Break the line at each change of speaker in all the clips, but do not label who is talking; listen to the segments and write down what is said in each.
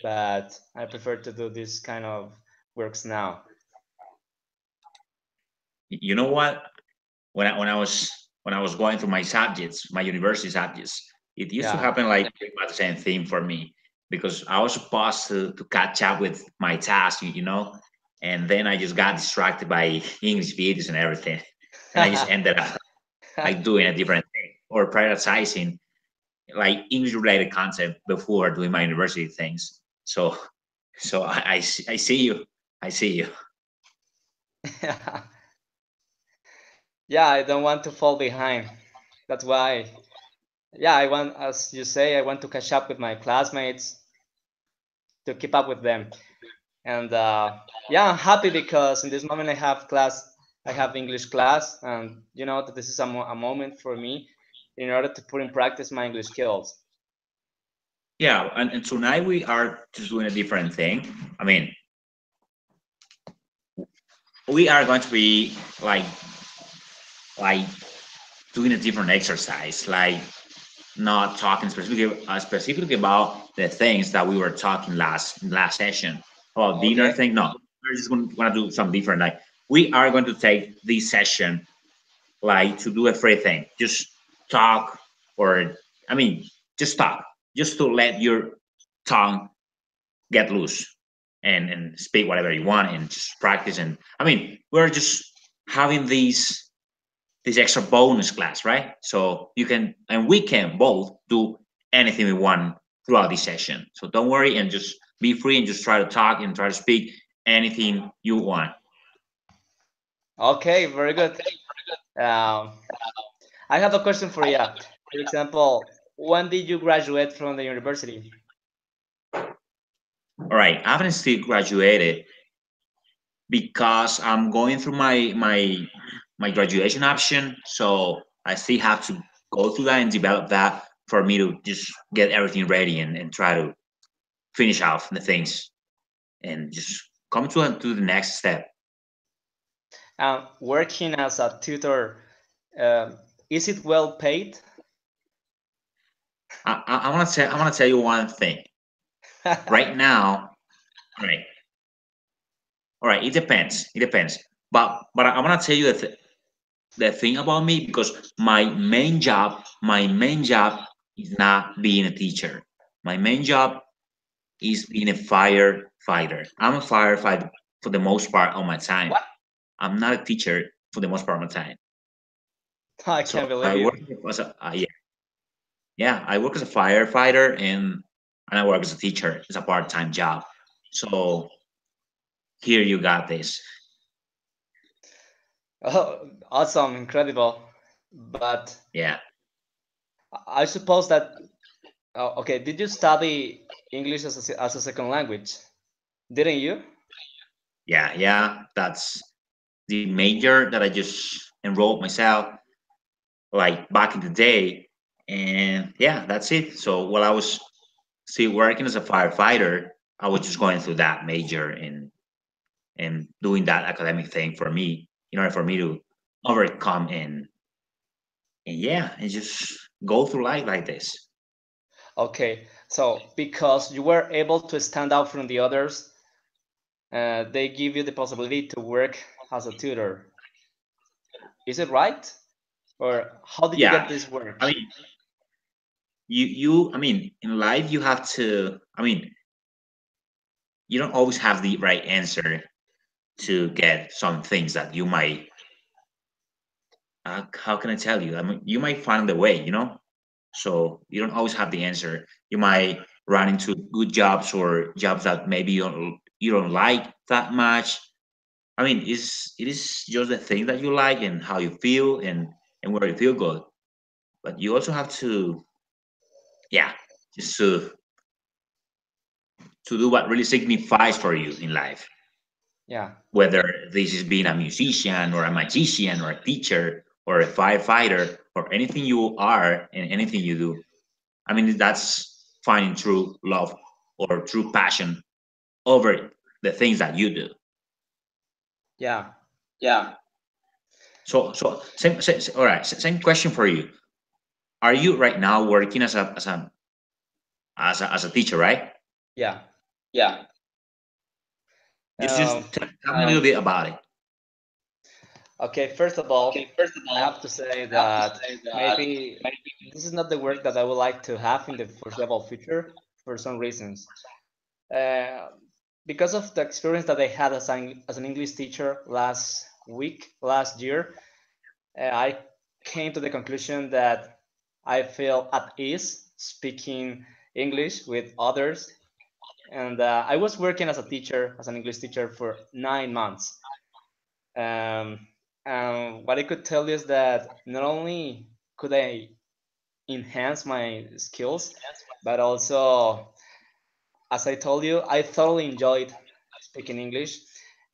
but I prefer to do this kind of works now.
You know what? When I was going through my subjects, my university subjects, it used to
Yeah.
happen like pretty much the same thing for me because I was supposed to catch up with my task, and then I just got distracted by English videos and everything, and I just ended up like doing a different thing or prioritizing like English related content before doing my university things. So I see you. I see you.
Yeah, I don't want to fall behind. That's why, yeah, I want, as you say, I want to catch up with my classmates to keep up with them. And yeah, I'm happy because in this moment I have class, I have English class, and you know that this is a moment for me in order to put in practice my English skills.
Yeah, and tonight we are just doing a different thing. I mean, we are going to be like doing a different exercise, like not talking specifically about the things that we were talking last session about dinner
Okay.
thing. No, we're just going to do something different. Like we are going to take this session like to do a free thing, just talk, or I mean, just talk, just to let your tongue get loose and speak whatever you want and just practice. And I mean, we're just having these this extra bonus class, right? So you can and we can both do anything we want throughout this session. So don't worry and just be free and just try to talk and try to speak anything you want.
Okay, very good. Um, I have a question for you. For example, when did you graduate from the university?
All right, I haven't still graduated because I'm going through my graduation option. So I still have to go through that and develop that for me to just get everything ready and try to finish off the things and just come to the next step.
Working as a tutor, um, is it well paid?
I want to tell you one thing right now. All right, all right. It depends. It depends. But I want to tell you the thing about me because my main job is not being a teacher. My main job is being a firefighter. I'm a firefighter for the most part of my time.
What?
I'm not a teacher for the most part of my time.
I
So
can't believe
I
you.
work as yeah, I work as a firefighter and I work as a teacher. It's a part-time job. So here you got this.
Oh, awesome, incredible. But
Yeah,
I suppose that, oh, okay, did you study English as a second language? Didn't you?
yeah. That's the major that I just enrolled myself like back in the day. And yeah, that's it. So while I was still working as a firefighter, I was just going through that major and doing that academic thing for me in order for me to overcome and yeah, and just go through life like this.
Okay, so because you were able to stand out from the others, they give you the possibility to work as a tutor. Is it right? Or how did you get
Yeah,
this work?
I mean, I mean, in life you have to. I mean, you don't always have the right answer to get some things that you might. How can I tell you? I mean, you might find the way, So you don't always have the answer. You might run into good jobs or jobs that maybe you don't like that much. I mean, it is just the thing that you like and how you feel and where you feel good. But you also have to, yeah, just to do what really signifies for you in life.
Yeah,
Whether this is being a musician or a magician or a teacher or a firefighter or anything you are and anything you do. I mean, that's finding true love or true passion over the things that you do.
yeah.
Yeah. So all right. Same question for you. Are you right now working as a teacher, right?
Yeah. Yeah.
Just
Um,
tell me a little bit about it.
okay, first of all, I have to say that maybe this is not the work that I would like to have in the foreseeable future for some reasons. Uh, because of the experience that I had as an English teacher last year, I came to the conclusion that I feel at ease speaking English with others. And I was working as a teacher, as an English teacher for 9 months. Um, and what I could tell you is that not only could I enhance my skills, but also, as I told you, I thoroughly enjoyed speaking English.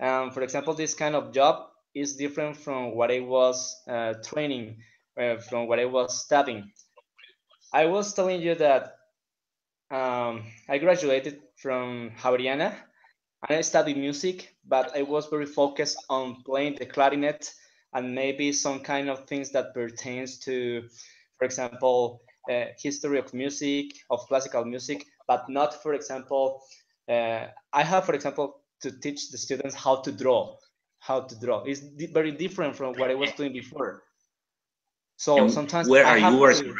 For example, this kind of job is different from what I was training, from what I was studying. I was telling you that I graduated from Javeriana and I studied music, but I was very focused on playing the clarinet and maybe some kind of things that pertains to, for example, history of music, of classical music, but not, for example, I have, for example, to teach the students how to draw. How to draw is very different from what I was doing before. So
And
sometimes
where
I
are you
have
working
to.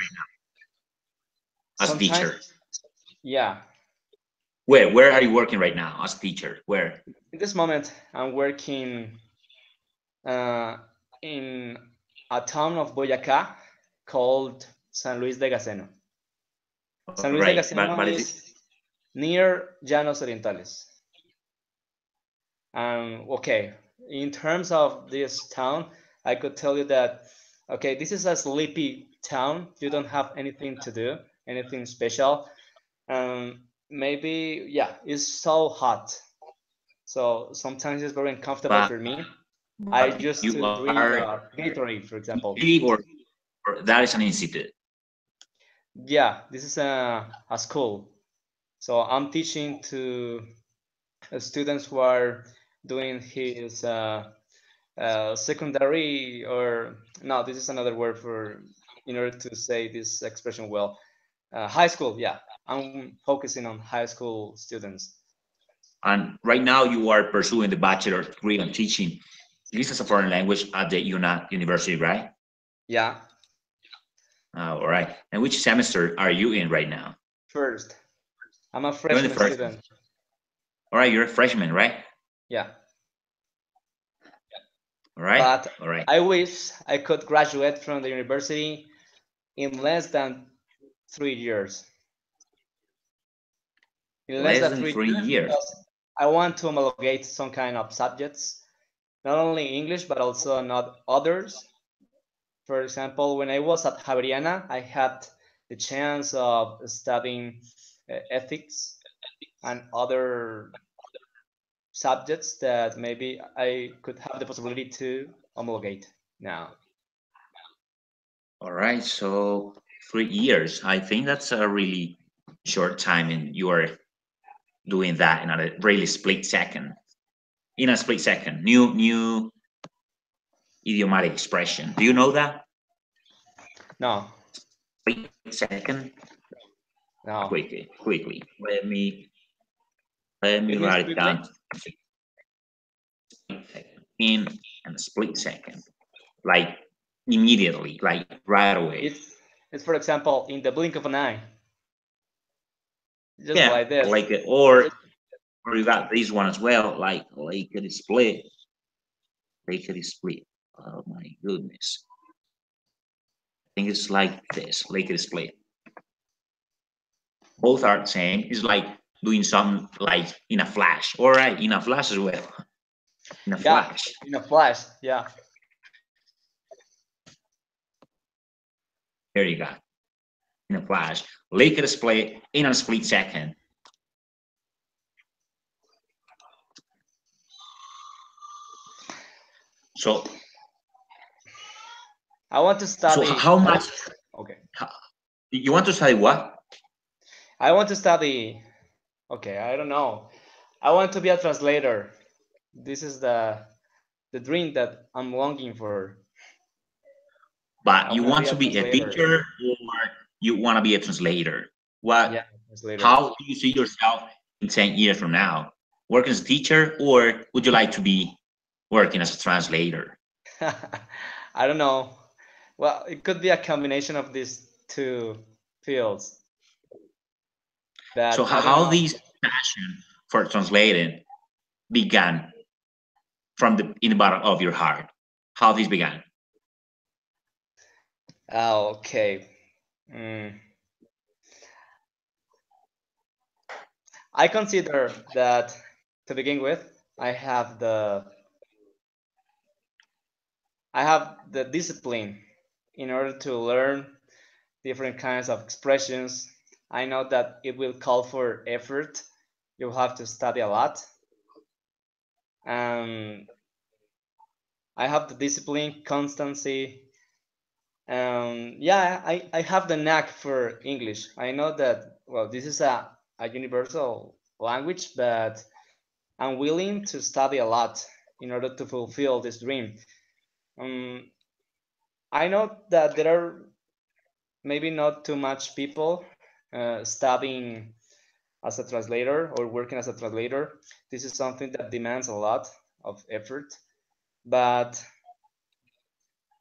as a
Sometimes,
teacher?
yeah.
Where are you working right now as a teacher? Where?
In this moment, I'm working uh, in a town of Boyacá called San Luis de Gaceno. San Luis de
Right,
Gaceno
but is it?
is near Llanos Orientales. Okay, in terms of this town, I could tell you that, okay, this is a sleepy town. You don't have anything to do, anything special. Maybe, yeah, it's so hot. So sometimes it's very uncomfortable
But
for me. I
but
used
you
to drink
are
Gatorade, for example.
teaching or that is an institute.
Yeah, this is a school. So I'm teaching to students who are doing his secondary, or no, this is another word for, in order to say this expression well, high school. Yeah, I'm focusing on high school students.
And right now you are pursuing the bachelor degree on teaching this as a foreign language at the university, right?
Yeah,
All right. And which semester are you in right now?
first, I'm a
You're in the
freshman
first.
student.
All right, you're a freshman, right?
Yeah,
All right.
but
All right.
I wish I could graduate from the university in less than 3 years. In less
Less
than
than
three
three
years,
years.
because I want to homologate some kind of subjects, not only English but also not others. For example, when I was at Javeriana, I had the chance of studying ethics and other subjects that maybe I could have the possibility to homologate now.
All right. So 3 years. I think that's a really short time, and you are doing that in a really split second. In a split second. New idiomatic expression. Do you know that?
No,
Split second.
no.
Quickly. Let me
It means
write it
quickly.
down. In a split second, like immediately, like right away.
It's it's for example in the blink of an eye, just
Yeah,
like this.
like or you got this one as well, like it is split, like it is split. Oh my goodness, I think it's like this, like it is split. Both are the same. It's like doing something like in a flash. All right, in a flash as well. In a
Yeah,
flash.
in a flash. Yeah.
There you go. In a flash. Like it is split in a split second. So
I want to
so
study.
how much
Okay.
how, you want to study what?
I want to study. Okay, I don't know. I want to be a translator. This is the dream that I'm longing for. I
But you
want to be
want
a
to be a
translator.
teacher or you want to be a translator?
Yeah,
What?
translator.
How do you see yourself 10 years from now? Working as a teacher, or would you like to be working as a translator?
I don't know. Well, it could be a combination of these two fields,
So
but I don't
how
know.
this passion for translating began from the in the bottom of your heart? How this began?
Oh, okay. Mm. I consider that to begin with, I have the I have the discipline in order to learn different kinds of expressions. I know that it will call for effort. You'll have to study a lot. And I have the discipline, constancy. Yeah, I have the knack for English. I know that, well, this is a universal language, but I'm willing to study a lot in order to fulfill this dream. Um, I know that there are maybe not too much people studying as a translator or working as a translator. This is something that demands a lot of effort. But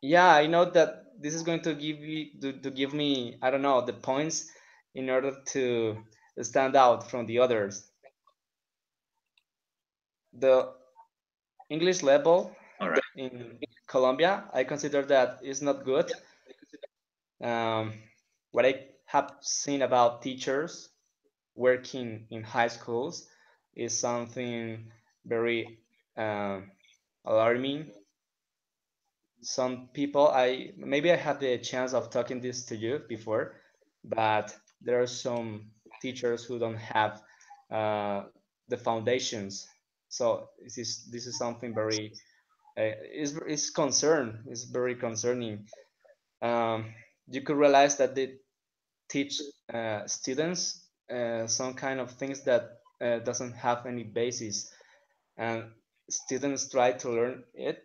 yeah, I know that this is going to to give me, I don't know, the points in order to stand out from the others. The English level
All right.
in Colombia, I consider that is not good. Um, what I have seen about teachers working in high schools is something very um, alarming. Some people, I maybe I had the chance of talking this to you before, but there are some teachers who don't have uh, the foundations. So this is something very is concern is very concerning. Um, you could realize that they teach students some kind of things that doesn't have any basis, and students try to learn it,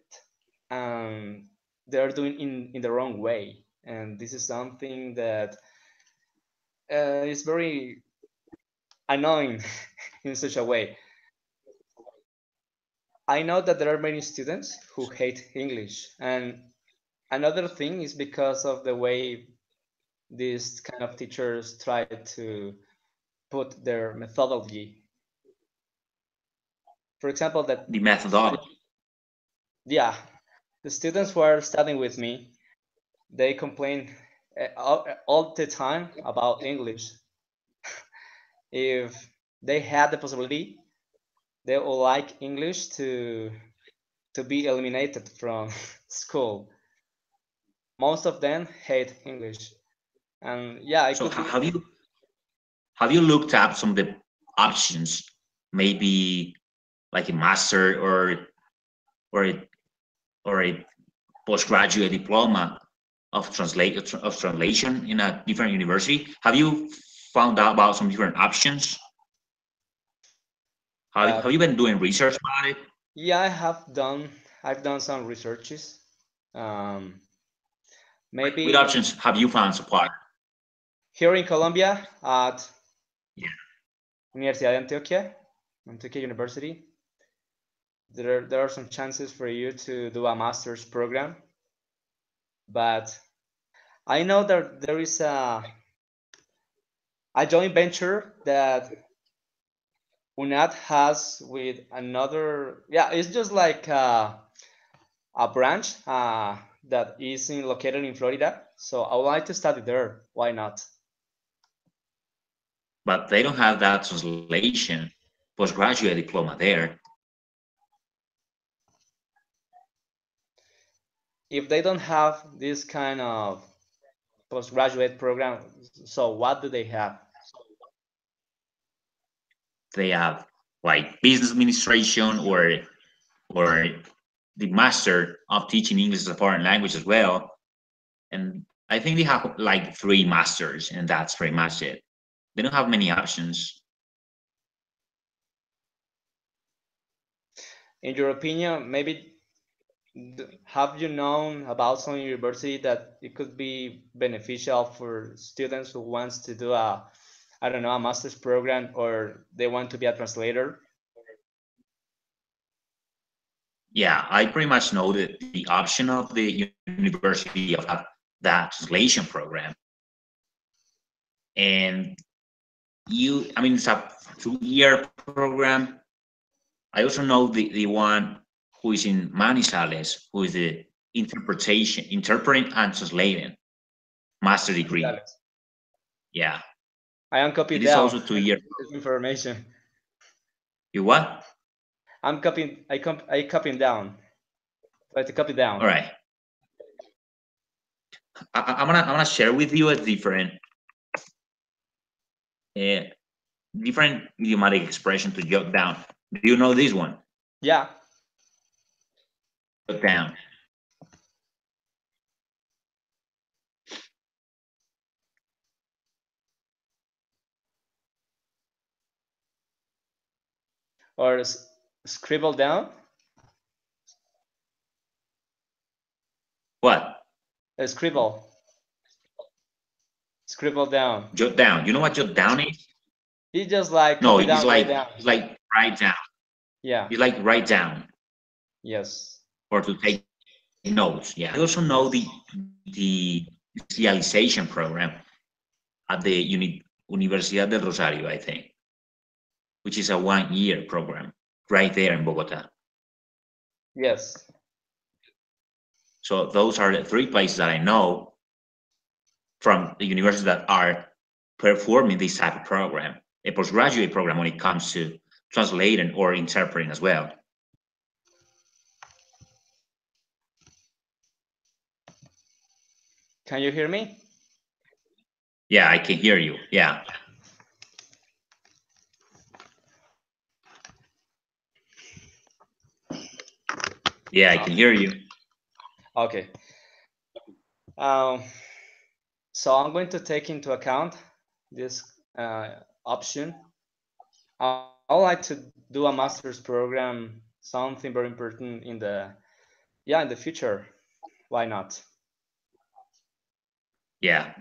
and they're doing in the wrong way, and this is something that is very annoying in such a way. I know that there are many students who hate English, and another thing is because of the way these kind of teachers try to put their methodology. For example, that
The methodology.
yeah, the students who are studying with me, they complain all the time about English. If they had the possibility, they would like English to be eliminated from school. Most of them hate English, and yeah, it
So
could be.
have you looked up some of the options? Maybe like a master or a, or a postgraduate diploma of translation in a different university. Have you found out about some different options?
Uh,
Have you been doing research about it?
yeah, I've done some researches. Um,
What
maybe
options have you found so far?
here in Colombia at
Yeah.
Universidad de Antioquia, Antioquia University, there are some chances for you to do a master's program, but I know that there is a joint venture that UNAD has with another. Yeah, it's just like a branch that is located in Florida. So I would like to study there. Why not?
But they don't have that translation postgraduate diploma there.
If they don't have this kind of postgraduate program, so what do they have?
They have like business administration or the master of teaching English as a foreign language as well. And I think they have like three masters, and that's pretty much it. They don't have many options.
In your opinion, maybe have you known about some university that it could be beneficial for students who wants to do I don't know, a master's program, or they want to be a translator?
Yeah, I pretty much know the option of the university of that translation program. And I mean, it's a 2-year program. I also know the one who is in Manizales, who is the interpreting and translating master degree.
Manizales.
Yeah,
I am
it
copying
is
down
also 2 years.
this information.
You what?
I'm copying. I copying down. Try to copy down.
All right. I'm gonna share with you a uh, different idiomatic expression to jot down. Do you know this one?
Yeah.
Jot down.
Or scribble down.
What?
Scribble. Scribble down.
Jot down. You know what jot down is?
He just like
No,
copy down, write down.
it's like write down.
Yeah.
It's like write down
Yes.
or to take notes. Yeah. I also know
Yes.
the specialization program at the Universidad del Rosario, I think, which is a 1-year program right there in Bogota.
Yes.
So those are the 3 places that I know from the universities that are performing this type of program, a postgraduate program when it comes to translating or interpreting as well.
Can you hear me?
Yeah, I can hear you. Yeah. Yeah, I can hear you.
Okay. Um, so I'm going to take into account this option. I would like to do a master's program, something very important in the future. Why not?
Yeah.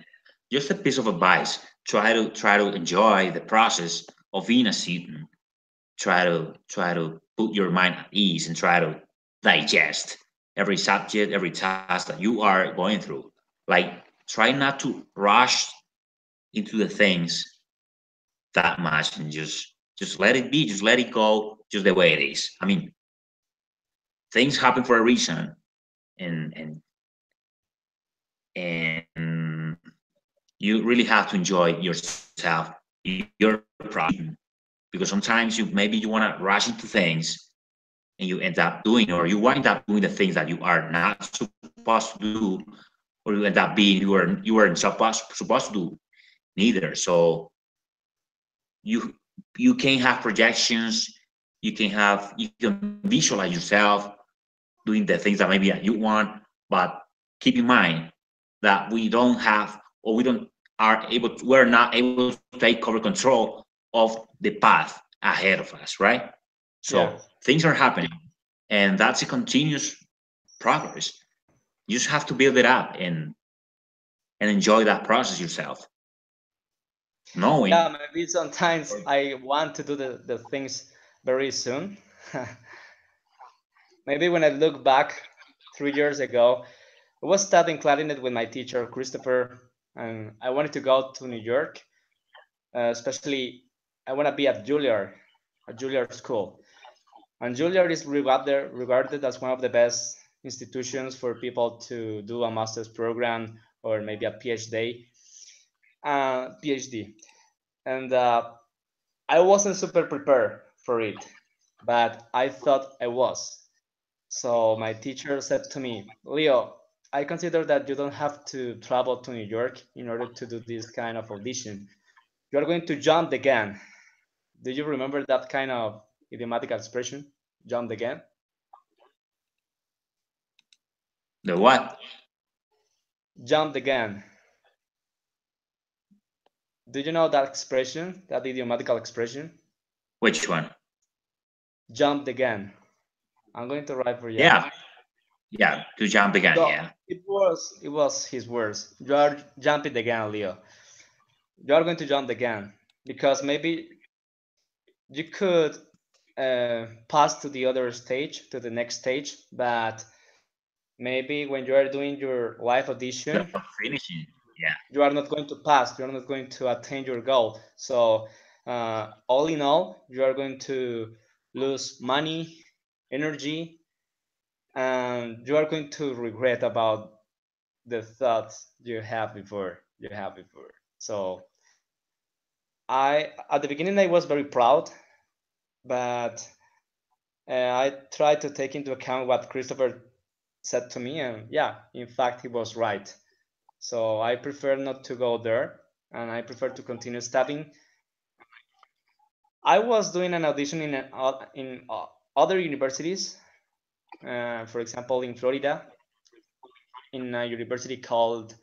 Just a piece of advice. Try to enjoy the process of being a student. Try to put your mind at ease and try to digest every subject, every task that you are going through. Like try not to rush into the things that much and just let it be, just let it go just the way it is. I mean, things happen for a reason, and and you really have to enjoy yourself, your process, because sometimes you want to rush into things and you end up doing, or you wind up doing the things that you are not supposed to do, or you end up being you weren't supposed to do neither. So you you can have projections, you can visualize yourself doing the things that maybe you want, but keep in mind that we don't have, or we're not able to take over control of the path ahead of us, right?
Yeah.
So things are happening, and that's a continuous progress. You just have to build it up and enjoy that process yourself,
Yeah,
knowing.
maybe sometimes I want to do the things very soon. Maybe when I look back 3 years ago, I was studying clarinet with my teacher, Christopher, and I wanted to go to New York. Especially, I want to be at Juilliard School. And Juilliard is regarded as one of the best institutions for people to do a master's program or maybe a PhD. PhD. And I wasn't super prepared for it, but I thought I was. So my teacher said to me, Leo, I consider that you don't have to travel to New York in order to do this kind of audition. You're going to jump the gun. Do you remember that kind of idiomatic expression? Jump the gun?
The what?
Jump the gun. Do you know that expression, that idiomatical expression?
Which one?
Jump the gun. I'm going to write for you.
Yeah, yeah, to jump again.
So
Yeah.
it was his words. You are jumping the gun, Leo. You are going to jump the gun. because maybe you could pass to the other stage, to the next stage, but maybe when you are doing your live audition,
Finishing. Yeah.
you are not going to pass, you are not going to attain your goal. So all in all, you are going to lose money, energy, and you are going to regret about the thoughts you have before. So I at the beginning I was very proud, but I tried to take into account what Christopher said to me, and yeah, in fact, he was right. So I prefer not to go there, and I prefer to continue studying. I was doing an audition in other universities, for example, in Florida, in a university called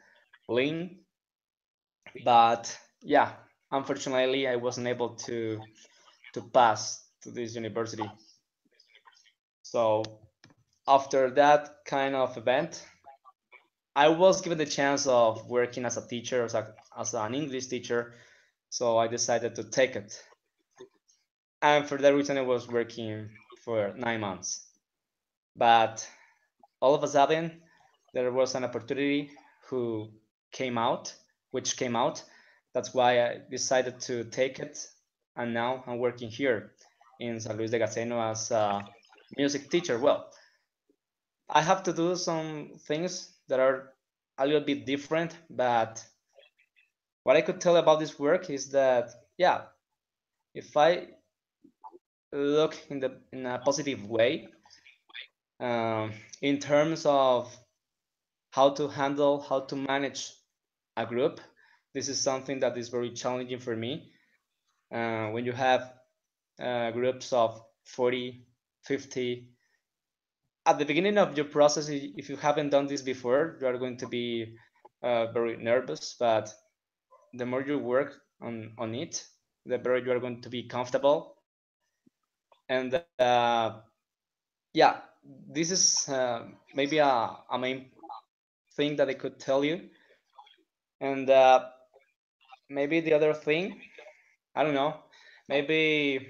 LILE, but yeah, unfortunately, I wasn't able to pass to this university. So after that kind of event, I was given the chance of working as a teacher, as an English teacher, so I decided to take it. And for that reason, I was working for 9 months. But all of a sudden, there was an opportunity who came out, which came out. That's why I decided to take it, and now I'm working here in San Luis de Gaceno as a music teacher. Well, I have to do some things that are a little bit different, but what I could tell about this work is that, yeah, if I look in a positive way, in terms of how to manage a group, this is something that is very challenging for me. When you have groups of 40, 50, at the beginning of your process, if you haven't done this before, you are going to be very nervous, but the more you work on it, the better you are going to be comfortable. And yeah, this is maybe a main thing that I could tell you. And maybe the other thing, I don't know, maybe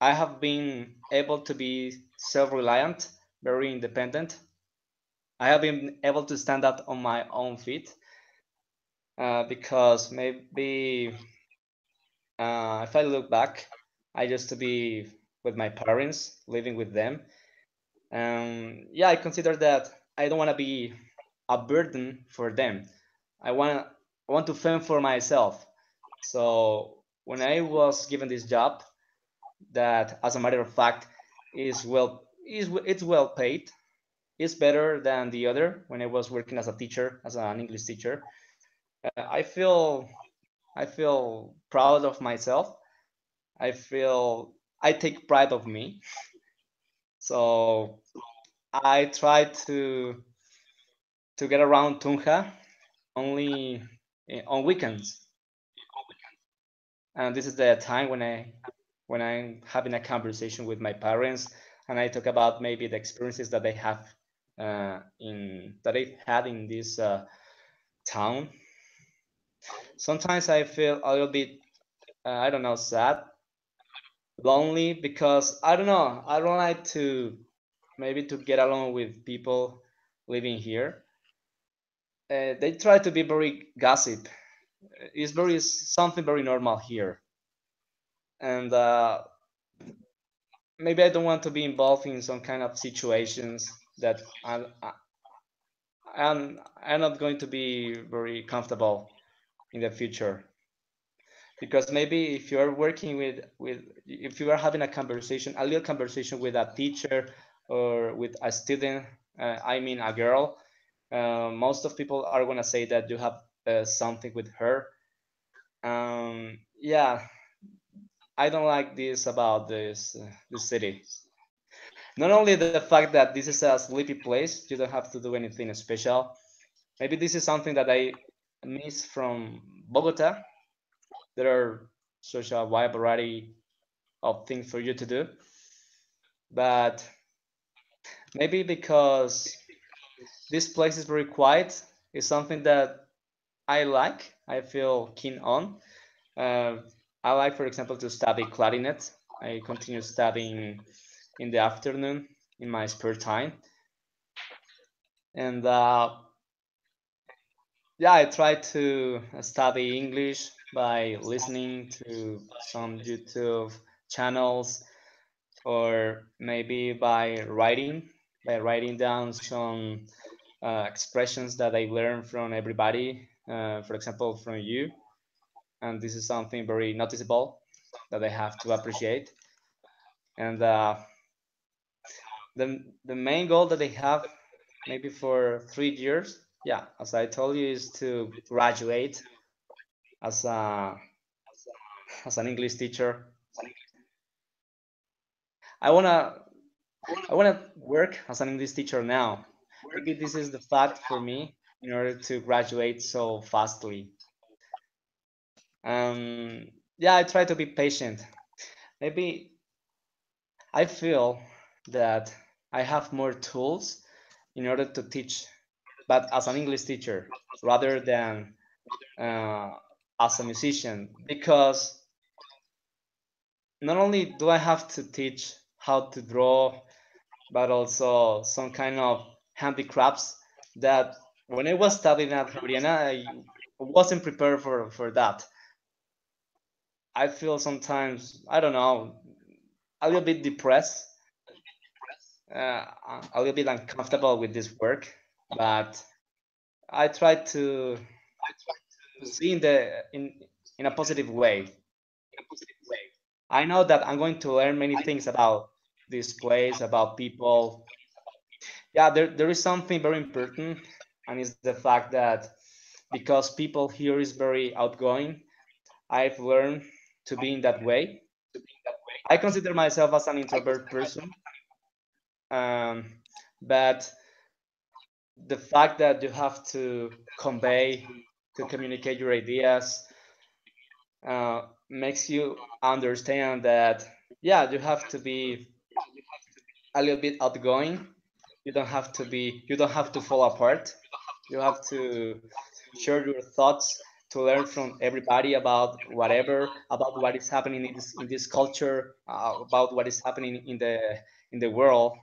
I have been able to be self-reliant, very independent. I have been able to stand up on my own feet because maybe if I look back, I used to be with my parents, living with them. Yeah, I consider that I don't want to be a burden for them. I want to fend for myself. So when I was given this job, that as a matter of fact it's well paid, it's better than the other when I was working as a teacher, as an English teacher. I feel proud of myself. I take pride of me. So I try to get around Tunja only on weekends, and this is the time when I'm having a conversation with my parents, and I talk about maybe the experiences that they have in that they had in this town. Sometimes I feel a little bit I don't know, sad, lonely, because I don't know, I don't like to maybe to get along with people living here. They try to be very gossip. It's something very normal here, and maybe I don't want to be involved in some kind of situations that I'm not going to be very comfortable in the future. Because maybe if you are working with if you are having a little conversation with a teacher or with a student, I mean a girl, most of people are going to say that you have something with her. Yeah, I don't like this about this city. Not only the fact that this is a sleepy place, you don't have to do anything special. Maybe this is something that I miss from Bogota. There are such a wide variety of things for you to do, but maybe because this place is very quiet, is something that I like. I feel keen on. I like, for example, to study clarinet. I continue studying in the afternoon in my spare time, and yeah, I try to study English by listening to some YouTube channels, or maybe by writing down some expressions that I learned from everybody, for example, from you. And this is something very noticeable that I have to appreciate. And the main goal that I have, maybe for 3 years, yeah, as I told you, is to graduate as a as an English teacher. I wanna I wanna work as an English teacher now. Maybe this is the fact for me in order to graduate so fastly. Yeah, I try to be patient. Maybe I feel that I have more tools in order to teach, but as an English teacher rather than uh, as a musician, because not only do I have to teach how to draw, but also some kind of handicrafts that when I was studying at Javeriana, I wasn't prepared for that. I feel sometimes, I don't know, a little bit depressed, uh, a little bit uncomfortable with this work, but I try to see in a positive way. I know that I'm going to learn many things about this place, about people. Yeah, there is something very important, and it's the fact that because people here is very outgoing, I've learned to be in that way. I consider myself as an introvert person, um, but the fact that you have to convey, to communicate your ideas, makes you understand that, yeah, you have to be a little bit outgoing. You don't have to fall apart. You have to share your thoughts, to learn from everybody about whatever, about what is happening in this culture, about what is happening in the world.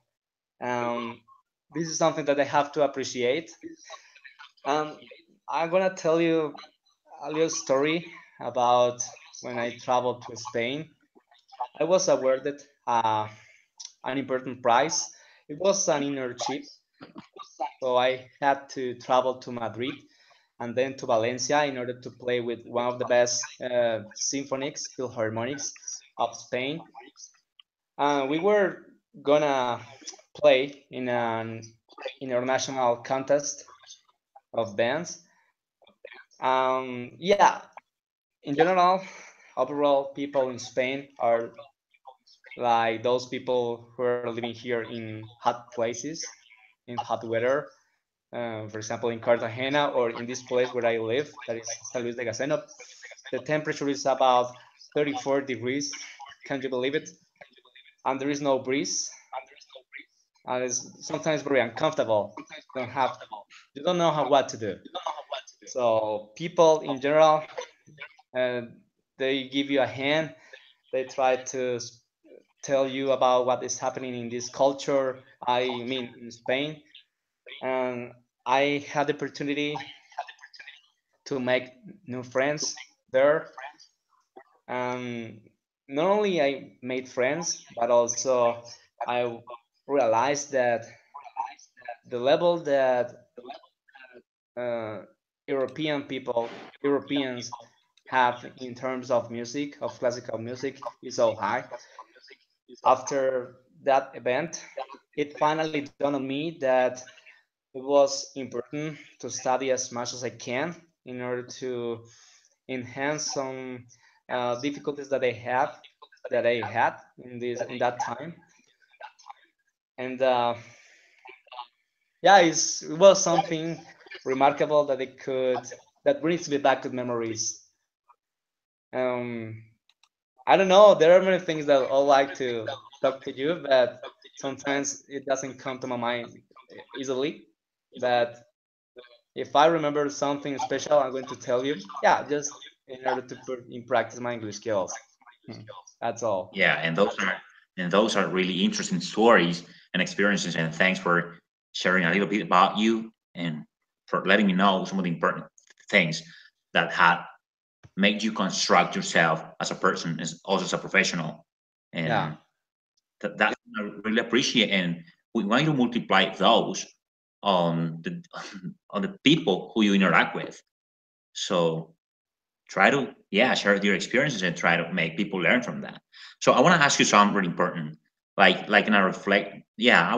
Um, this is something that I have to appreciate. Um, I'm gonna tell you a little story about when I traveled to Spain. I was awarded an important prize. It was an internship, so I had to travel to Madrid and then to Valencia in order to play with one of the best symphonics, philharmonics of Spain. We were gonna play in an international contest of bands. Yeah, in general, overall, people in Spain are like those people who are living here in hot places, in hot weather. For example, in Cartagena or in this place where I live, that is San Luis de Gaceno, the temperature is about 34 degrees. Can you believe it? And there is no breeze, and it's sometimes very uncomfortable. You don't have, you don't know what to do. So people in general, uh, they give you a hand. They try to tell you about what is happening in this culture. I mean, in Spain, and I had the opportunity to make new friends there. And not only I made friends, but also I realized that the level that uh, European people, Europeans have in terms of music, of classical music, is so high. After that event, it finally dawned on me that it was important to study as much as I can in order to enhance some difficulties that I had in that time. And yeah, it was something remarkable that it could that brings me back to memories. Um, I don't know. There are many things that I like to talk to you, but sometimes it doesn't come to my mind easily. But if I remember something special, I'm going to tell you. Yeah, just in order to put in practice my English skills. That's all.
Yeah, and those are really interesting stories and experiences. And thanks for sharing a little bit about you and for letting me know some of the important things that had made you construct yourself as a person, as also as a professional.
Yeah,
And that I really appreciate. And we want you to multiply those on the on the people who you interact with. So try to, yeah, share your experiences and try to make people learn from that. So I want to ask you something really important, like in a reflect. Yeah, I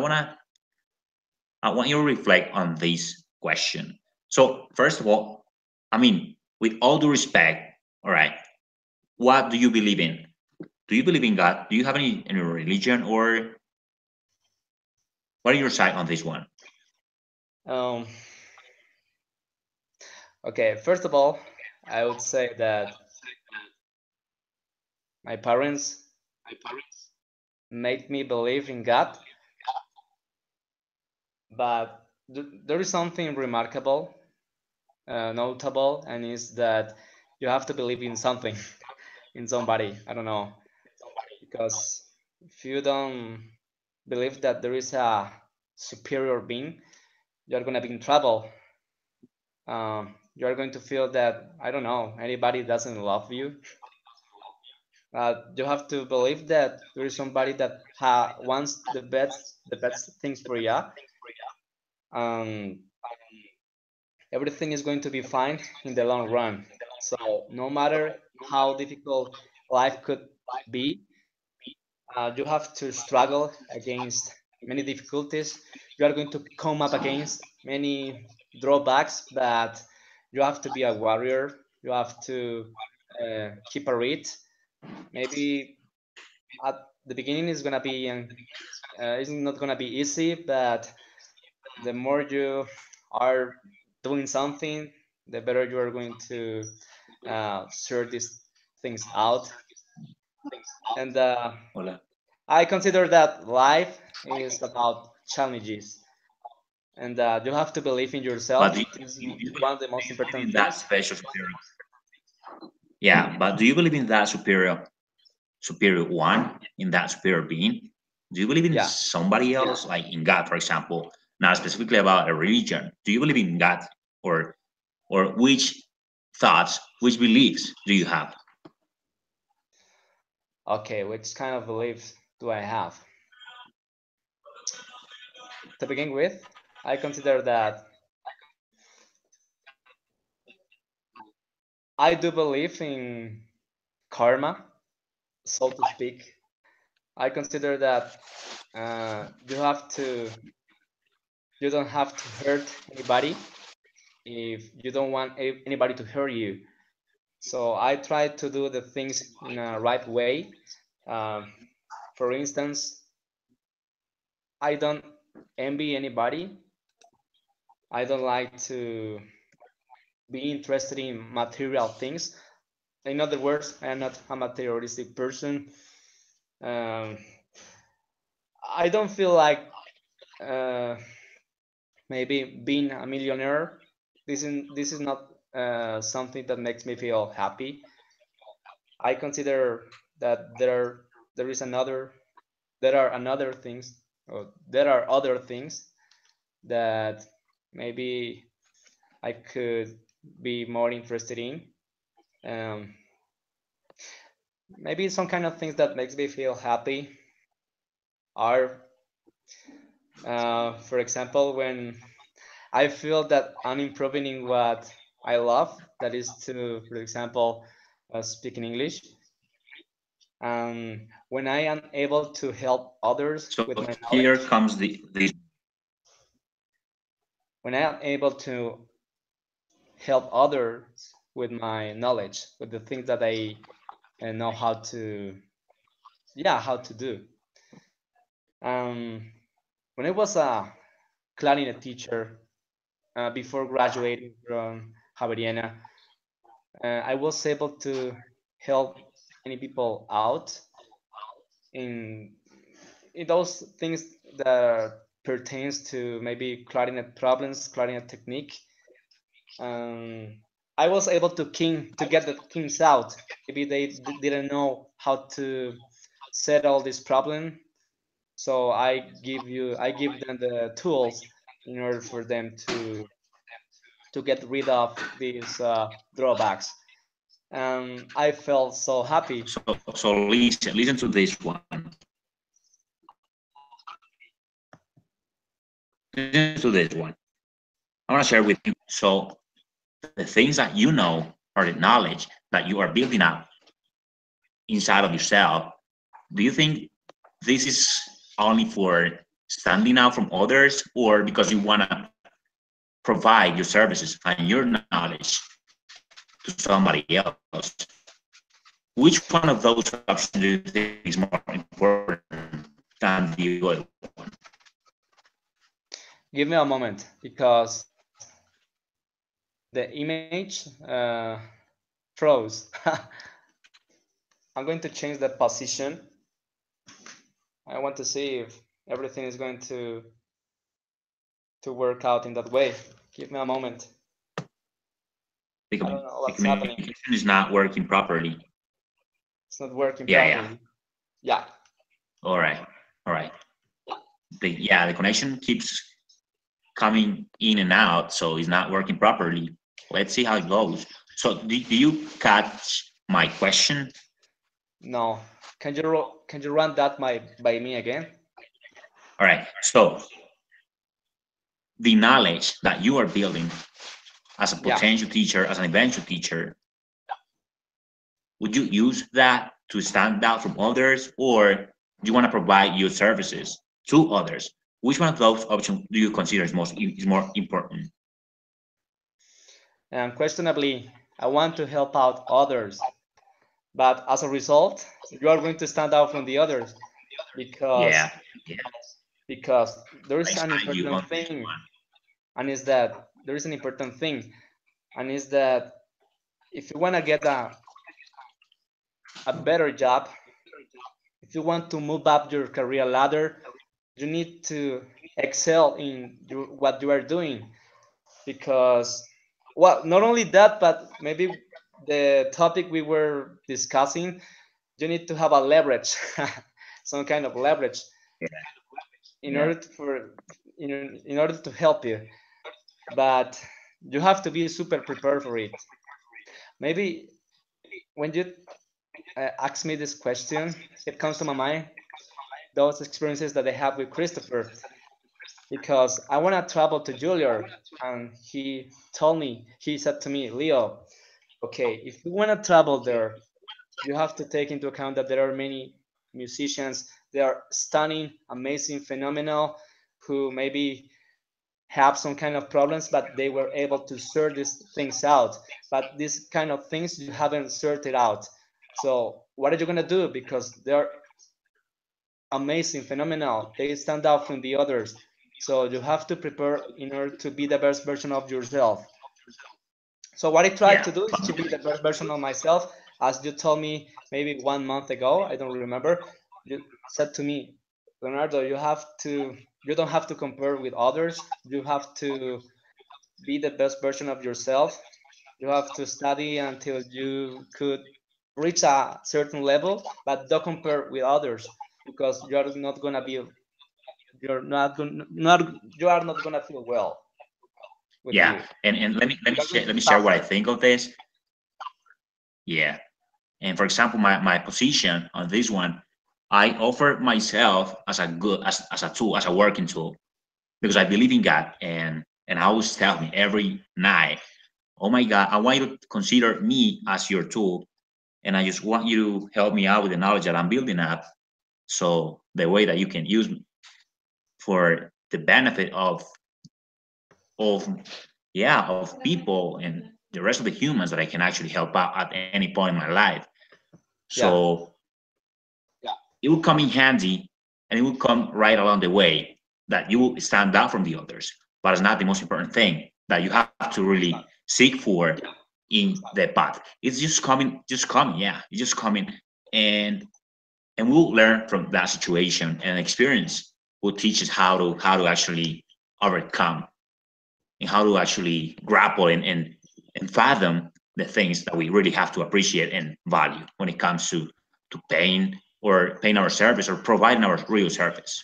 want you to reflect on this question. So first of all, I mean, with all due respect, all right, what do you believe in? Do you believe in God? Do you have any religion, or what are your side on this one?
um, okay, first of all, I would say that my parents made me believe in God, but there is something remarkable, notable, and is that you have to believe in something, in somebody. I don't know, because if you don't believe that there is a superior being, you're gonna be in trouble. You're going to feel that, I don't know, anybody doesn't love you. You have to believe that there is somebody that wants the best things for you. Um, Everything is going to be fine in the long run. So no matter how difficult life could be, you have to struggle against many difficulties. You are going to come up against many drawbacks, but you have to be a warrior. You have to keep a read. Maybe at the beginning is gonna be it's not gonna be easy, but the more you are doing something, the better you are going to sort these things out. And
Hola.
I consider that life is about challenges, and you have to believe in
But
yourself. This is one of the
do
most
you believe
important
in that
things.
special superior? Yeah, but do you believe in that superior one, in that superior being? Do you believe in
Yeah.
somebody else, like in God, for example? Not specifically about a religion. Do you believe in God, or which thoughts, which beliefs do you have?
Okay, which kind of beliefs do I have? To begin with, I consider that I do believe in karma, so to speak. I consider that you don't have to hurt anybody if you don't want anybody to hurt you. So I try to do the things in a right way. Um, for instance, I don't envy anybody. I don't like to be interested in material things. In other words, I am not a materialistic person. Um, I don't feel like uh, maybe being a millionaire. This is not something that makes me feel happy. I consider that there is another there are another things, or there are other things that maybe I could be more interested in. Um, Maybe some kind of things that makes me feel happy are, for example, when I feel that I'm improving in what I love, that is to, for example, speak in English. When I am able to help others
So
with my
here
knowledge,
comes the
when I am able to help others with my knowledge, with the things that I know how to, yeah, how to do. Um, when I was a clarinet teacher before graduating from Javeriana, I was able to help many people out in those things that pertains to maybe clarinet problems, clarinet technique. Um, I was able to get the things out. Maybe they didn't know how to settle this problem, so I give them the tools in order for them to get rid of these drawbacks. I felt so happy.
So listen to this one. Listen to this one. I want to share with you. So the things that you know or the knowledge that you are building up inside of yourself, do you think this is only for standing out from others, or because you want to provide your services and your knowledge to somebody else? Which one of those options do you think is more important than the other one?
Give me a moment because the image froze. I'm going to change the position. I want to see if everything is going to work out in that way. Give me a moment. I don't know
The
what's happening.
communication is not working properly.
It's not working
Yeah, yeah.
properly. Yeah.
All right, all right. The connection keeps coming in and out, so it's not working properly. Let's see how it goes. So, do you catch my question?
No. Can you run that by me again?
All right. So, the knowledge that you are building as a
Yeah.
potential teacher, as an eventual teacher, would you use that to stand out from others, or do you want to provide your services to others? Which one of those options do you consider is more important?
And questionably, I want to help out others. But as a result, you are going to stand out from the others because
Yeah, yeah.
because there
I
is an
side you
important
on this
thing,
one.
and is that there is an important thing, and is that if you want to get a better job, if you want to move up your career ladder, you need to excel in what you are doing because, well, not only that, but maybe the topic we were discussing, you need to have a leverage, some kind of leverage
Yeah,
in
yeah,
order in order to help you. But you have to be super prepared for it. Maybe when you ask me this question, it comes to my mind those experiences that I have with Christopher because I want to travel to Juilliard, and he said to me, Leo, okay, if you want to travel there, you have to take into account that there are many musicians. They are stunning, amazing, phenomenal, who maybe have some kind of problems, but they were able to sort these things out. But these kind of things you haven't sorted out. So what are you gonna do? Because they're amazing, phenomenal. They stand out from the others. So you have to prepare in order to be the best version of yourself. So what I tried
yeah.
to do is to be the best version of myself, as you told me maybe 1 month ago. I don't remember. You said to me, Leonardo, you don't have to compare with others. You have to be the best version of yourself. You have to study until you could reach a certain level, but don't compare with others because you are not gonna feel well with
Yeah.
you.
And
You're going
let
to
me share what I
suffer.
think of this. Yeah. And for example, my position on this one, I offer myself as a as a tool, as a working tool, because I believe in God, and I always tell me every night, oh my God, I want you to consider me as your tool, and I just want you to help me out with the knowledge that I'm building up, so the way that you can use me for the benefit of of people and the rest of the humans that I can actually help out at any point in my life.
Yeah,
So it will come in handy, and it will come right along the way that you will stand out from the others. But it's not the most important thing that you have to
it's
really
not.
seek for in the path. It's just coming, yeah, it's just coming, and we'll learn from that situation, and experience will teach us how to actually overcome and how to actually grapple and and fathom the things that we really have to appreciate and value when it comes to paying our service or providing our real service.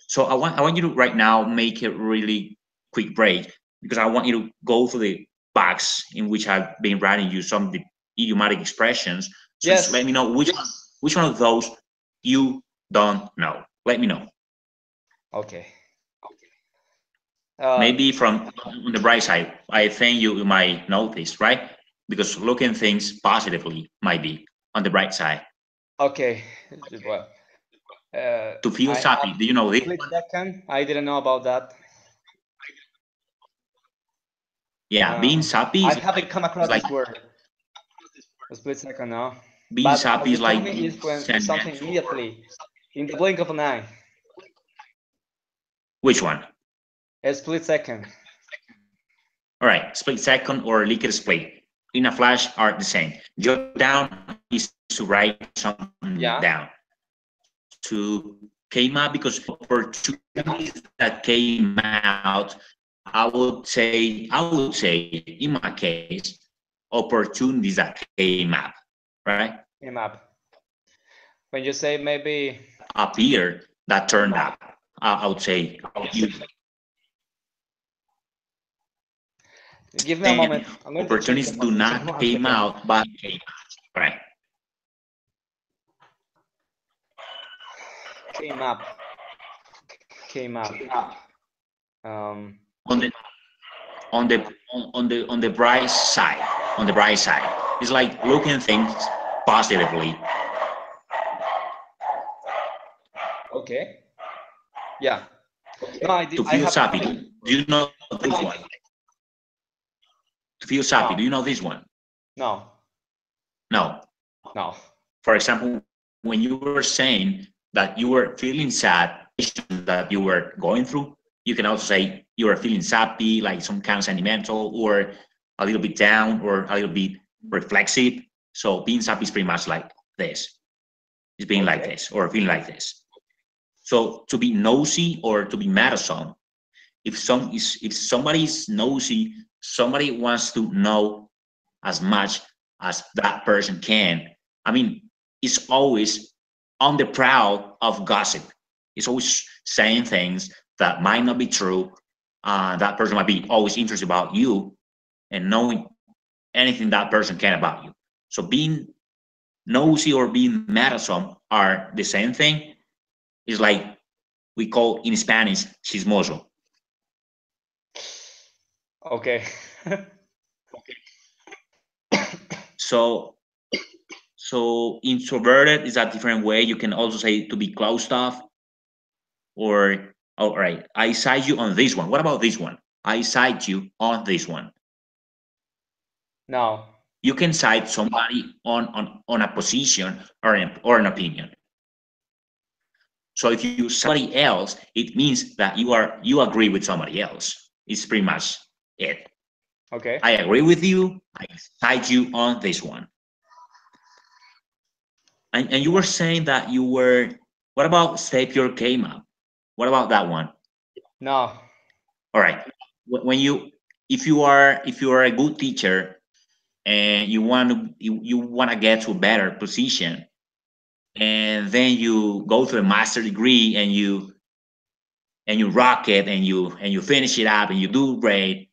So I want you to right now make a really quick break because I want you to go through the box in which I've been writing you some of the idiomatic expressions. So just let
Yes.
me know which one of those you don't know. Let me know.
Okay. Uh,
Maybe from on the bright side, I think you might notice, right? Because looking things positively might be on the bright side.
okay. Well,
To feel
I have
happy, do you know this
split
one?
second. I didn't know about that.
Yeah, being happy
I
is
haven't come
is
across
like
this word. A split second now.
being
But
happy
what you
is
told
like
me
being
is when something
sentimental.
immediately, in the blink of an eye,
Which one?
a split second.
All right, split second or liquid split in a flash are the same. Jot down is to write something down.
Yeah.
To came out because opportunities that came out, I would say in my case, opportunities that came up, right?
Came up. When you say maybe,
That appeared, that turned up. I would say you
give me a
and
moment. I'm going to check the
opportunities do
position
not
once
came
again.
out, but came out, right?
Came up. Came up. Um,
On the on the bright side, on the bright side, it's like looking things positively.
okay. Yeah. No,
To
I
feel
have
happy,
something.
do you know this one? To feel happy, do you
No,
know this one?
no,
No.
no.
For example, when you were saying that you were feeling sad that you were going through, you can also say you were feeling happy, like some kind of sentimental, or a little bit down, or a little bit reflexive. So being happy is pretty much like this. It's being like
Okay.
this or feeling like this. So to be nosy or to be mad at some, if somebody is nosy, somebody wants to know as much as that person can. I mean, it's always on the prowl of gossip. It's always saying things that might not be true. That person might be always interested about you and knowing anything that person can about you. So being nosy or being mad at some are the same thing. It's like we call in Spanish chismoso.
Okay.
So so introverted is a different way. You can also say to be closed off or all right, I cite you on this one. What about this one? I cite you on this one.
No.
You can cite somebody on a position or an opinion. So if you somebody else, it means that you agree with somebody else. It's pretty much it.
Okay.
I agree with you. I cite you on this one. And you were saying that you were. What about step your game up? What about that one?
No.
All right. When you if you are a good teacher and you want to get to a better position and then you go to a master degree and you rock it and you finish it up and you do great,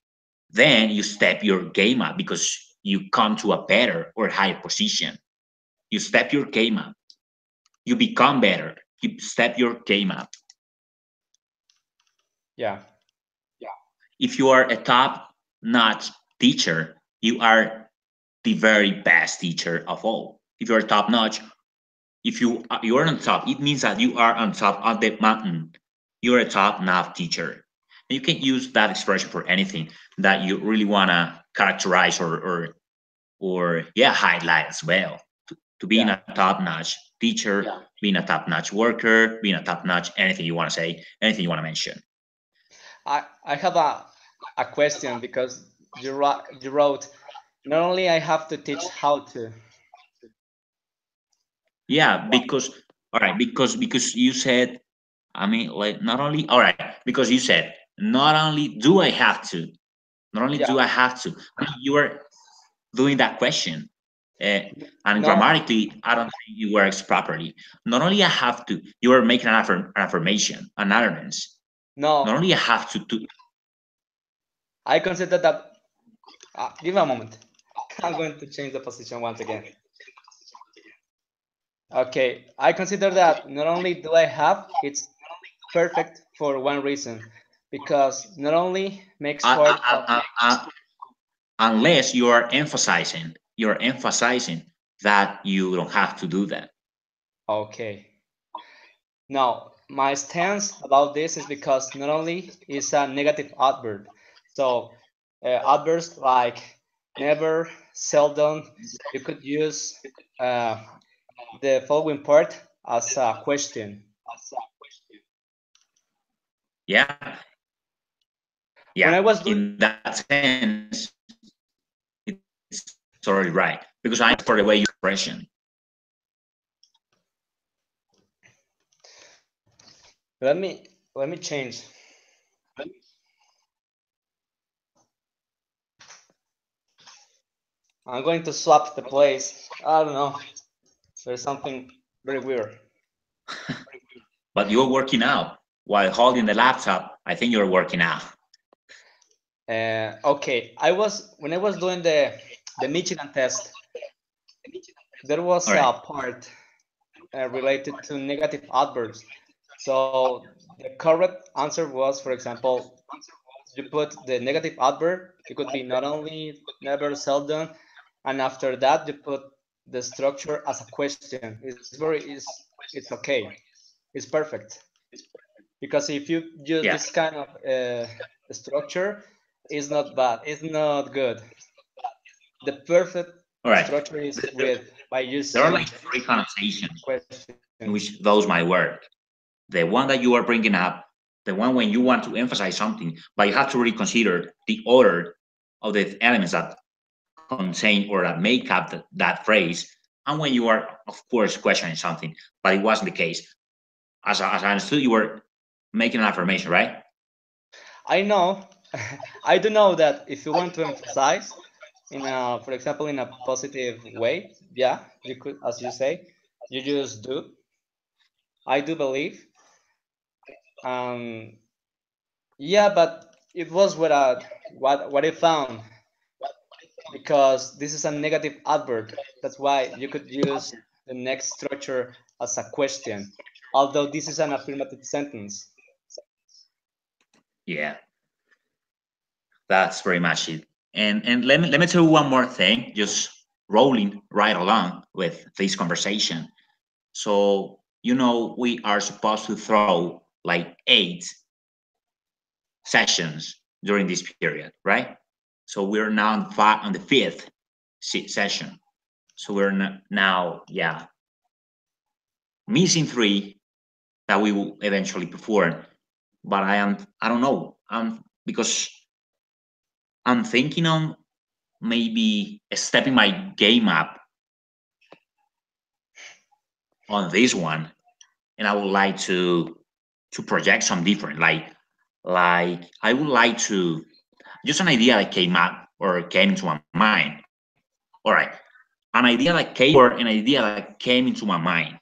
then you step your game up because you come to a better or higher position. You step your game up. You become better. You step your game up.
Yeah.
If you are a top notch teacher, you are the very best teacher of all. If you're top notch, if you're on top, it means that you are on top of the mountain. You're a top notch teacher. And you can use that expression for anything that you really wanna characterize or yeah, highlight as well. To being
Yeah.
a top notch teacher, being a top notch worker, being a top notch anything you want to say, anything you want to mention.
I have a question because you wrote not only I have to teach how to.
Yeah, because all right, because you said, I mean, like not only all right, because you said not only do I have to, not only
Yeah.
do I have to, I mean, you are doing that question. And
No,
grammatically, I don't think it works properly. Not only I have to, you are making an affirmation, an utterance. Not
no.
only I have to
I consider that. Give me a moment. I'm going to change the position once again. Okay, I consider that not only do I have, it's perfect for one reason, because not only makes part of.
unless you're emphasizing that you don't have to do that.
Okay. Now, my stance about this is because not only is a negative adverb, so adverbs like never, seldom, you could use uh, the following part as a question.
Yeah,
When
yeah.
I was doing,
In that sense, it's totally right because I for the way you expression.
let me change. I'm going to swap the place. I don't know. There's something very weird.
But you're working out while holding the laptop. I think you're working out.
Okay, when I was doing the Michigan test, there
All
was
right.
a part related to negative adverbs. So the correct answer was, for example, you put the negative adverb. It could be not only, never, seldom, and after that you put the structure as a question. It's okay. It's perfect because if you use
Yeah.
this kind of structure, it's not bad. It's not good. The perfect
All right.
structure is with by
There are
using
like three connotations
question.
in which those might work. The one that you are bringing up, the one when you want to emphasize something, but you have to really consider the order of the elements that contain or that make up that phrase, and when you are, of course, questioning something, but it wasn't the case. As I understood, you were making an affirmation, right?
I know, I do know that if you want to emphasize for example, in a positive way, yeah, you could, as you say, you just do. I do believe. Um, yeah, but it was what I found because this is a negative adverb. That's why you could use the next structure as a question, although this is an affirmative sentence.
Yeah, that's very much it. And let me tell you one more thing, just rolling right along with this conversation. So, we are supposed to throw like 8 sessions during this period, right? So we're now on the fifth session. So we're now, yeah, missing 3 that we will eventually perform. But I don't know, because I'm thinking on maybe stepping my game up on this one, and I would like to project some different, like I would like to just an idea that came up or came into my mind. All right, an idea that came or an idea that came into my mind.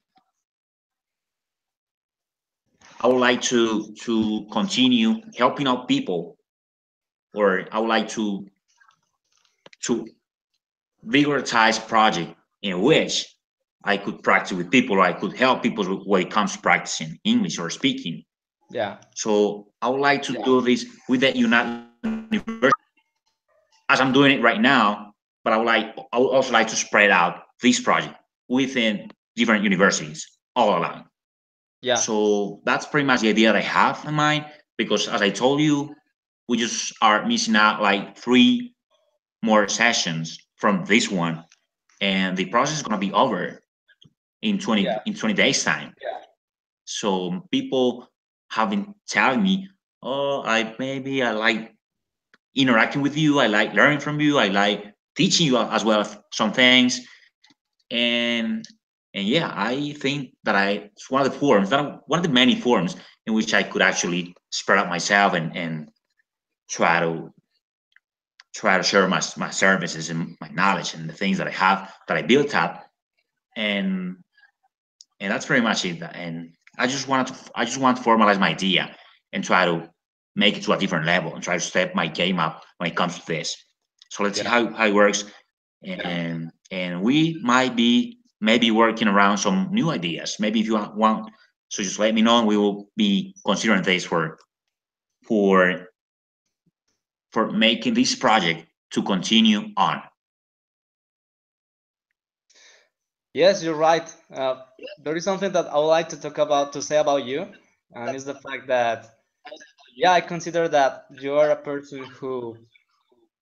I would like to continue helping out people, or I would like to vigorous project in which I could practice with people, or I could help people when it comes to practicing English or speaking.
Yeah,
So I would like to do this with the United University, as I'm doing it right now. But I would also like to spread out this project within different universities all along.
yeah,
So that's pretty much the idea that I have in mind. Because as I told you, we just are missing out like 3 more sessions from this one, and the process is going to be over in 20 days time. So people have been telling me, oh, I like interacting with you, I like learning from you, I like teaching you as well some things. And and yeah, I think that it's one of the forums, one of the many forums in which I could actually spread out myself and try try to share my services and my knowledge and the things that I have that I built up, and that's pretty much it. And I just want to formalize my idea and try to make it to a different level and try to step my game up when it comes to this. So let's see
Yeah.
how it works, and we might be maybe working around some new ideas. Maybe if you want, so just let me know, and we will be considering this for for making this project to continue on.
Yes, you're right. There is something that I would like to talk about to say about you, and it's the fact that yeah, I consider that you are a person who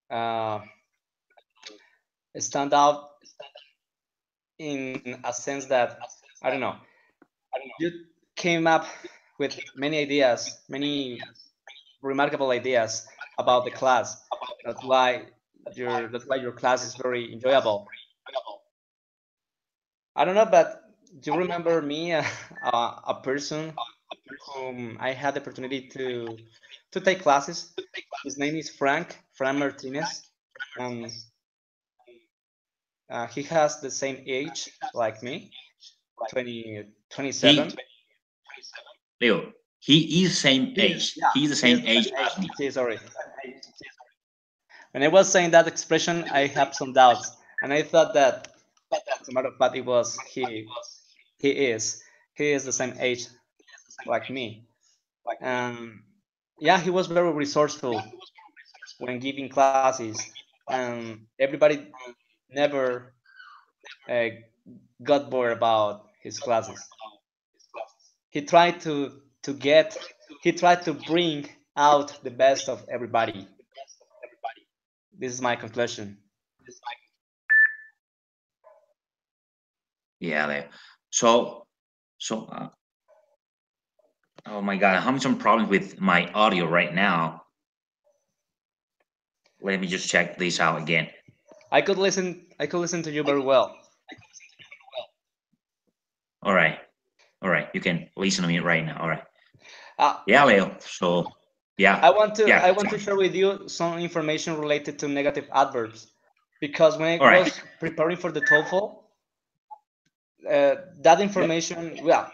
uh, stand out in a sense that I don't know. You came up with many ideas, many remarkable ideas about the class. That's why your class is very enjoyable. I don't know, but do you remember me, a person whom I had the opportunity to take classes? His name is Frank Martinez, and he has the same age like me, 27.
He Leo, he is same age.
Yeah,
He's the
he is
same
the
age
same age.
as me.
Okay, sorry. When I was saying that expression, I have some doubts, and I thought that, as a matter of fact, it was he is he is the same age like me. Um, yeah, he was very resourceful when giving classes, and everybody never uh, got bored about his classes. He tried he tried to bring out the best of everybody. This is my conclusion.
Yeah, Leo. So so oh my god, I'm having some problems with my audio right now. Let me just check this out again.
I could listen to you very well.
All right, all right. You can listen to me right now. All right.
Uh,
Yeah, Leo. So yeah,
I
yeah.
want to share with you some information related to negative adverbs because when I
All right.
was preparing for the TOEFL, that information, well,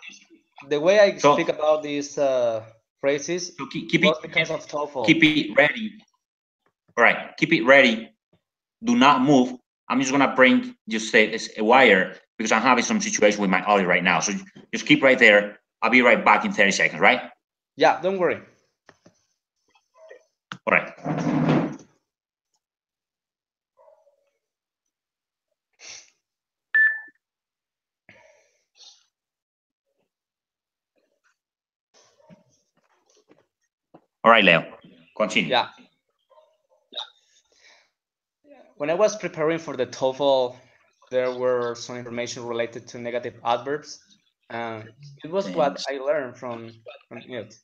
the way I
So
speak about these phrases
keep it
was because of TOEFL.
keep it ready. All right, keep it ready. Do not move. I'm just gonna bring just a wire because I'm having some situation with my audio right now. So just keep right there. I'll be right back in 30 seconds, right?
Yeah, don't worry.
All right. All right, Leo. Continue.
Yeah, when I was preparing for the TOEFL, there were some information related to negative adverbs, and it was what
Thanks.
I learned from it.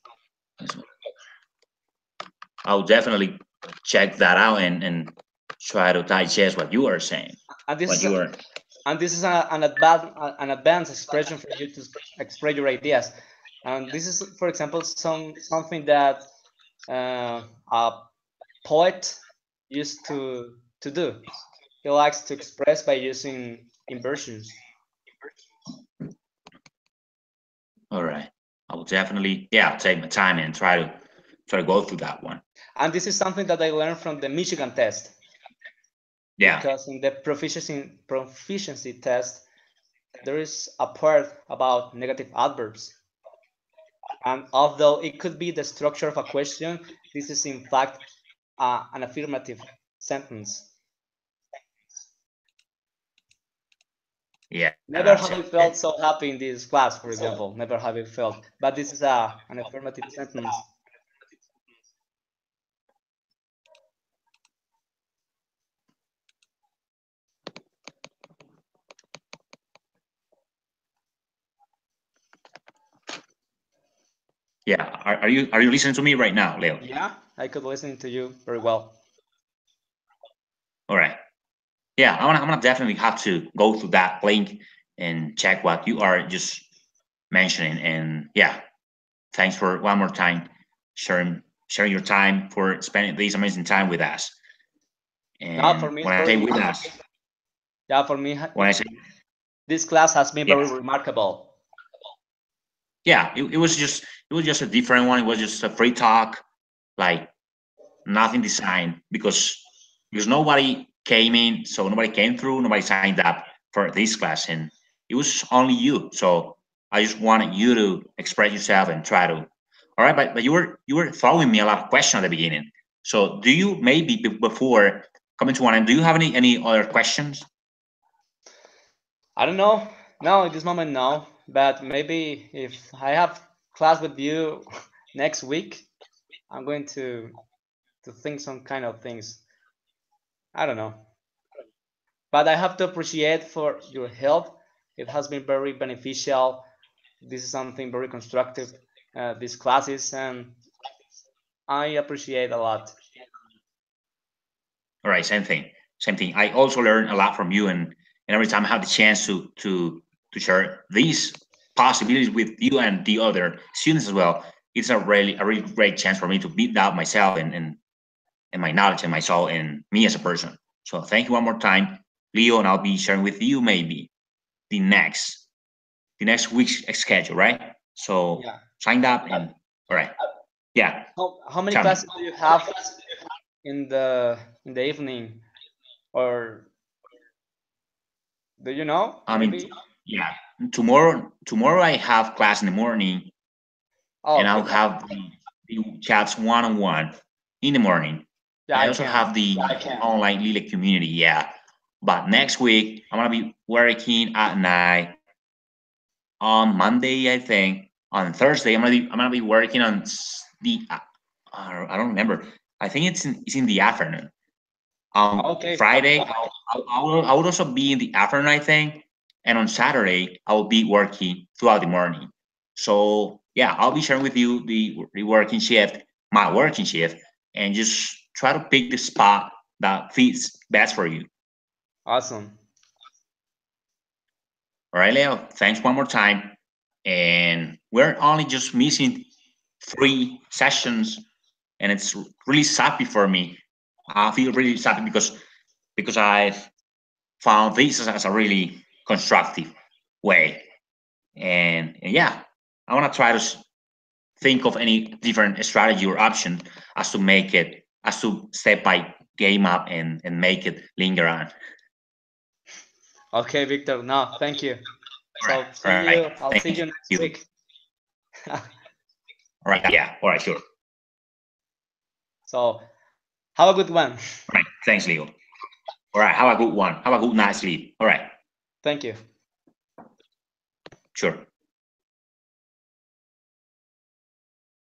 I'll definitely check that out and try to digest what you are saying.
And this
What
is
you are.
an advanced expression for you to express your ideas. And this is, for example, something that a poet used to do. He likes to express by using inversions.
All right. I will definitely, yeah, take my time and try to go through that one.
And this is something that I learned from the Michigan test,
Yeah.
because in the proficiency test there is a part about negative adverbs. And although it could be the structure of a question, this is in fact an affirmative sentence.
Yeah,
Never
that's
have I
it.
felt so happy in this class, for example. Never have I felt. But this is an affirmative sentence.
Yeah. Are you listening to me right now, Leo?
Yeah, I could listen to you very well.
All right. Yeah, I'm gonna definitely have to go through that link and check what you are just mentioning. And yeah, thanks for one more time sharing your time for spending this amazing time with us.
Now for
And
me, it's
when I say
very
with us,
yeah. For me,
when I say
this class has been
yeah,
very remarkable.
yeah, it was just a different one. It was just a free talk, like nothing designed because nobody came in, so nobody came through, nobody signed up for this class, and it was only you. So I just wanted you to express yourself and try to. All right, but you were throwing me a lot of questions at the beginning. So do you maybe before coming to one end, do you have any other questions?
I don't know. No, at this moment, no. But maybe if I have class with you next week, I'm going to think some kind of things. I don't know. But I have to appreciate for your help. It has been very beneficial. This is something very constructive. These classes, and I appreciate a lot.
All right, same thing. Same thing. I also learn a lot from you, and every time I have the chance to share these possibilities with you and the other students as well, it's a really great chance for me to build out myself and my knowledge and my soul and me as a person. So thank you one more time, Leo, and I'll be sharing with you maybe the next the next week's schedule, right? So
Yeah.
signed up and all right. Yeah,
How many
tell me.
classes do you have in the evening, or do you know?
I mean,
Maybe.
yeah. Tomorrow I have class in the morning,
Oh,
and
okay.
I'll have the chats one on one in the morning.
Yeah,
And I
I
also
can.
have the online Lila community. Yeah, but next week I'm gonna be working at night on Monday, I think. On Thursday, I'm gonna be working on the I don't remember. I think it's in the afternoon. On
Okay.
Friday, I will also be in the afternoon, I think, and on Saturday I will be working throughout the morning. So yeah, I'll be sharing with you the working shift, my working shift, and just try to pick the spot that fits best for you.
Awesome.
All right, Leo. Thanks one more time, and we're only just missing 3 sessions, and it's really sappy for me. I feel really sappy because I've found this as a really constructive way. And yeah, I want to try to think of any different strategy or option as to step by game up and make it linger on.
Okay, Victor. No, thank you.
All right,
So
all
see
right.
you. I'll
Thank
see you
you.
next week.
All right, yeah. All right, sure. All
So have a good one.
right, thanks, Leo. All right, have a good one. Have a good night's sleep. All right,
Thank you.
sure.